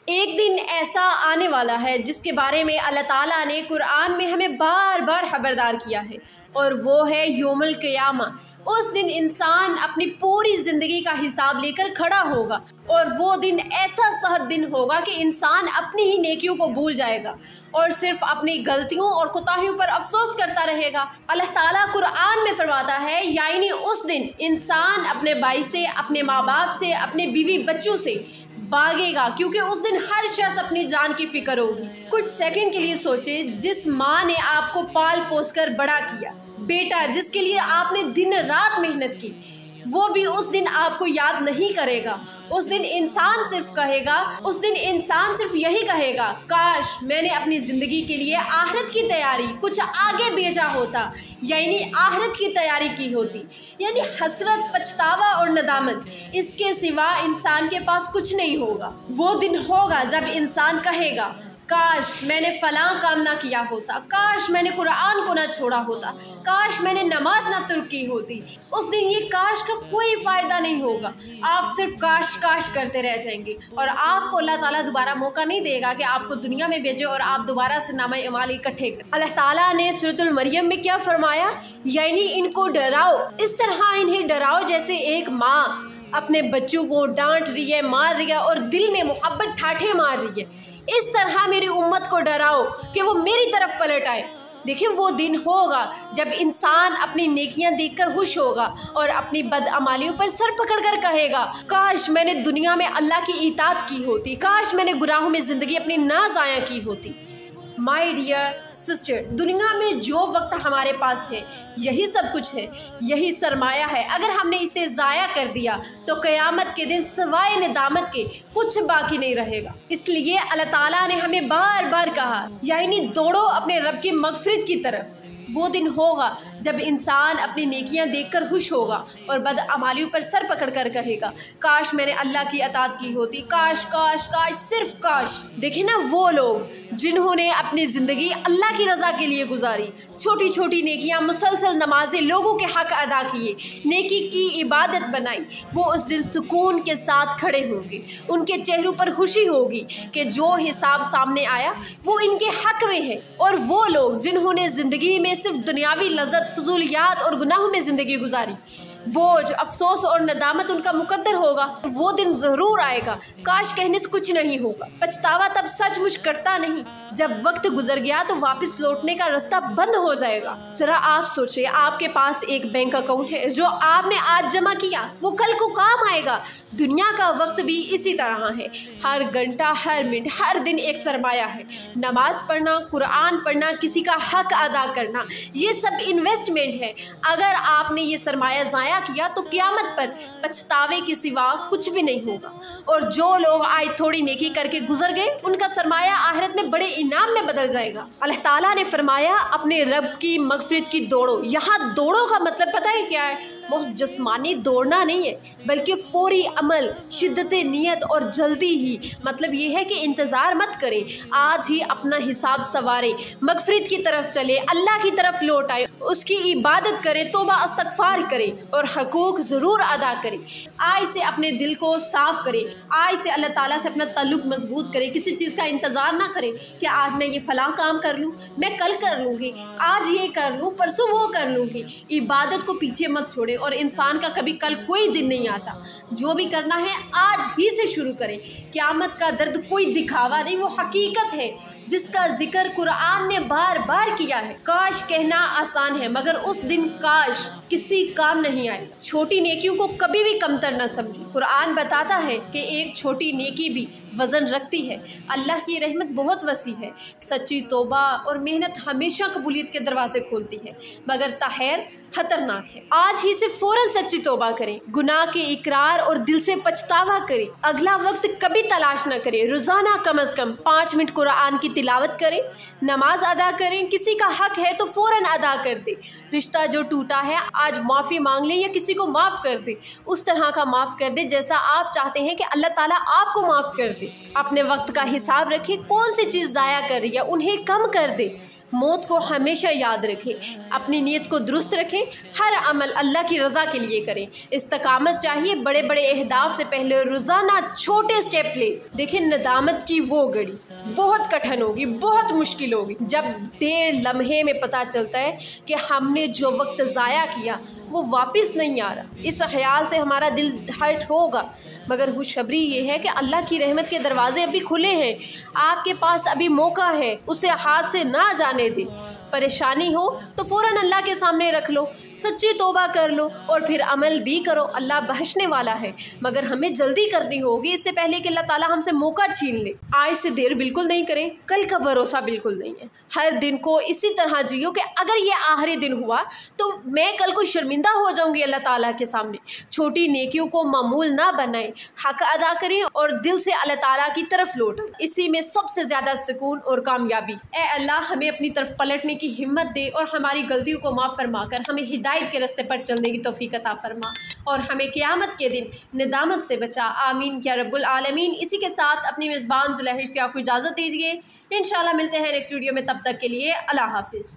एक दिन ऐसा आने वाला है जिसके बारे में अल्लाह ताला ने कुरान में हमें बार बार खबरदार किया है, और वो है यौमुल क़ियामा। उस दिन इंसान अपनी पूरी ज़िंदगी का हिसाब लेकर खड़ा होगा, और वो दिन ऐसा सहद दिन होगा कि इंसान अपनी ही नेकियों को भूल जाएगा और सिर्फ अपनी गलतियों और कोताहियों पर अफसोस करता रहेगा। अल्लाह ताला कुरान में फरमाता है, यानी उस दिन इंसान अपने भाई से, अपने माँ बाप से, अपने बीवी बच्चों से भागेगा, क्योंकि उस दिन हर शख्स अपनी जान की फिक्र होगी। कुछ सेकंड के लिए सोचे, जिस माँ ने आपको पाल पोस कर बड़ा किया, बेटा जिसके लिए आपने दिन रात मेहनत की, वो भी उस दिन आपको याद नहीं करेगा। उस दिन इंसान सिर्फ यही कहेगा, काश मैंने अपनी ज़िंदगी के लिए आखिरत की तैयारी कुछ आगे भेजा होता, यानी आखिरत की तैयारी की होती। यानी हसरत, पछतावा और नदामत, इसके सिवा इंसान के पास कुछ नहीं होगा। वो दिन होगा जब इंसान कहेगा, काश मैंने फलां काम ना किया होता, काश मैंने कुरान को ना छोड़ा होता, काश मैंने नमाज ना तुर्क की होती। उस दिन ये काश का कोई फ़ायदा नहीं होगा, आप सिर्फ काश काश करते रह जाएंगे, और आपको अल्लाह ताला दोबारा मौका नहीं देगा कि आपको दुनिया में भेजे और आप दोबारा से नामा अमाल इकट्ठे करें। अल्लाह ताला ने सूरतुल मरियम में क्या फरमाया, यानी इनको डराओ, इस तरह इन्हें डराओ जैसे एक माँ अपने बच्चों को डांट रही है, मार रही है और दिल में मोहब्बत ठाठे मार रही है। इस तरह मेरी उम्मत को डराओ कि वो मेरी तरफ पलट आए। देखिए, वो दिन होगा जब इंसान अपनी नेकियां देखकर खुश होगा और अपनी बदअमालियों पर सर पकड़कर कहेगा, काश मैंने दुनिया में अल्लाह की इताअत की होती, काश मैंने गुनाहों में ज़िंदगी अपनी ना ज़ाया की होती। माय डियर सिस्टर, दुनिया में जो वक्त हमारे पास है यही सब कुछ है, यही सरमाया है। अगर हमने इसे ज़ाया कर दिया तो क़यामत के दिन सिवाय नदामत के कुछ बाकी नहीं रहेगा। इसलिए अल्लाह ताला ने हमें बार बार कहा, यानी दौड़ो अपने रब की मग़फ़िरत की तरफ। वो दिन होगा जब इंसान अपनी नेकियां देखकर खुश होगा और बदअमालियों पर सर पकड़कर कहेगा, काश मैंने अल्लाह की अताअत की होती, काश काश काश, सिर्फ काश। देखिए ना, वो लोग जिन्होंने अपनी ज़िंदगी अल्लाह की रज़ा के लिए गुजारी, छोटी छोटी नेकियां, मुसलसल नमाजें, लोगों के हक अदा किए, नेकी की इबादत बनाई, वो उस दिन सुकून के साथ खड़े होंगे। उनके चेहरों पर खुशी होगी कि जो हिसाब सामने आया वो इनके हक में है। और वो लोग जिन्होंने ज़िंदगी में सिर्फ दुनियावी लज़्ज़त, फजूलियात और गुनाहों में ज़िंदगी गुजारी, बोझ, अफसोस और नदामत उनका मुकद्दर होगा। वो दिन ज़रूर आएगा, काश कहने से कुछ नहीं होगा। पछतावा तब सचमुच करता नहीं, जब वक्त गुजर गया तो वापस लौटने का रास्ता बंद हो जाएगा। ज़रा आप सोचिए, आपके पास एक बैंक अकाउंट है जो आपने आज जमा किया, वो कल को काम आएगा। दुनिया का वक्त भी इसी तरह है, हर घंटा, हर मिनट, हर दिन एक सरमाया है। नमाज पढ़ना, कुरान पढ़ना, किसी का हक अदा करना, ये सब इन्वेस्टमेंट है। अगर आपने ये सरमाया ज़ाया किया तो क़यामत पर पछतावे के सिवा कुछ भी नहीं होगा। और जो लोग आज थोड़ी नेकी करके गुजर गए, उनका सरमाया आखिरत में बड़े इनाम में बदल जाएगा। अल्लाह ताला ने फरमाया, अपने रब की मग़फ़िरत की दौड़ो। यहाँ दौड़ो का मतलब पता है क्या है? वो जिस्मानी दौड़ना नहीं है, बल्कि फौरी अमल, शिद्दत नियत और जल्दी ही। मतलब ये है कि इंतज़ार मत करें, आज ही अपना हिसाब सवारे, मग़फ़िरत की तरफ चले, अल्लाह की तरफ लौट आए, उसकी इबादत करें, तौबा इस्तग़फ़ार करें और हकूक़ ज़रूर अदा करें। आज से अपने दिल को साफ़ करें, आज से अल्लाह ताला से अपना ताल्लुक़ मजबूत करें। किसी चीज़ का इंतज़ार ना करें कि आज मैं ये फ़लाँ काम कर लूँ, मैं कल कर लूँगी, आज ये कर लूँ, परसों वो कर लूँगी। इबादत को पीछे मत छोड़ें, और इंसान का कभी कल कोई दिन नहीं आता। जो भी करना है आज ही से शुरू करें। क़यामत का दर्द कोई दिखावा नहीं, वो हकीकत है जिसका जिक्र कुरान ने बार बार किया है। काश कहना आसान है, मगर उस दिन काश किसी काम नहीं आए। छोटी नेकियों को कभी भी कमतर न समझें। कुरान बताता है कि एक छोटी नेकी भी वज़न रखती है। अल्लाह की रहमत बहुत वसी है। सच्ची तौबा और मेहनत हमेशा कबूलियत के दरवाजे खोलती है, मगर ताहिर खतरनाक है। आज ही से फ़ौरन सच्ची तौबा करें, गुनाह के इकरार और दिल से पछतावा करें। अगला वक्त कभी तलाश न करें। रोज़ाना कम अज़ कम 5 मिनट कुरान की तिलावत करें, नमाज अदा करें। किसी का हक है तो फ़ौरन अदा कर दे। रिश्ता जो टूटा है आज माफ़ी मांग लें या किसी को माफ़ कर दे, उस तरह का माफ़ कर दे जैसा आप चाहते हैं कि अल्लाह ताला आपको माफ़ कर दे। अपने वक्त का हिसाब रखें, कौन सी चीज़ ज़ाया कर रही है उन्हें कम कर दे। मौत को हमेशा याद रखें, अपनी नीयत को दुरुस्त रखें, हर अमल अल्लाह की रज़ा के लिए करें। इस्तकामत चाहिए, बड़े बड़े अहदाफ से पहले रोज़ाना छोटे स्टेप ले। देखिए, नदामत की वो घड़ी बहुत कठिन होगी, बहुत मुश्किल होगी, जब देर लम्हे में पता चलता है कि हमने जो वक्त ज़ाया किया वो वापस नहीं आ रहा। इस ख्याल से हमारा दिल हर्ट होगा, मगर खुशखबरी ये है कि अल्लाह की रहमत के दरवाजे अभी खुले हैं। आपके पास अभी मौका है, उसे हाथ से ना जाने दे। परेशानी हो तो फ़ौरन अल्लाह के सामने रख लो, सच्ची तौबा कर लो और फिर अमल भी करो। अल्लाह बख्शने वाला है, मगर हमें जल्दी करनी होगी इससे पहले कि अल्लाह ताला हमसे मौका छीन ले। आज से देर बिल्कुल नहीं करें, कल का भरोसा बिल्कुल नहीं है। हर दिन को इसी तरह जियो कि अगर ये आखिरी दिन हुआ तो मैं कल को शर्मिंदा हो जाऊंगी अल्लाह ताला के सामने। छोटी नेकियों को मामूल ना बनाएं, हक अदा करें और दिल से अल्लाह ताला की तरफ लौटें। इसी में सबसे ज़्यादा सुकून और कामयाबी। ए अल्लाह, हमें अपनी तरफ पलटने की हिम्मत दे और हमारी गलतियों को माफ़ फरमा कर हमें हिदायत के रास्ते पर चलने की तौफीक अता फरमा और हमें क़यामत के दिन नदामत से बचा। आमीन या रब्बुल आलमीन। इसी के साथ अपनी मेज़बान जुलैहिश को आपको इजाज़त दीजिए। इंशाल्लाह मिलते हैं नेक्स्ट वीडियो में, तब तक के लिए अल्लाह हाफिज़।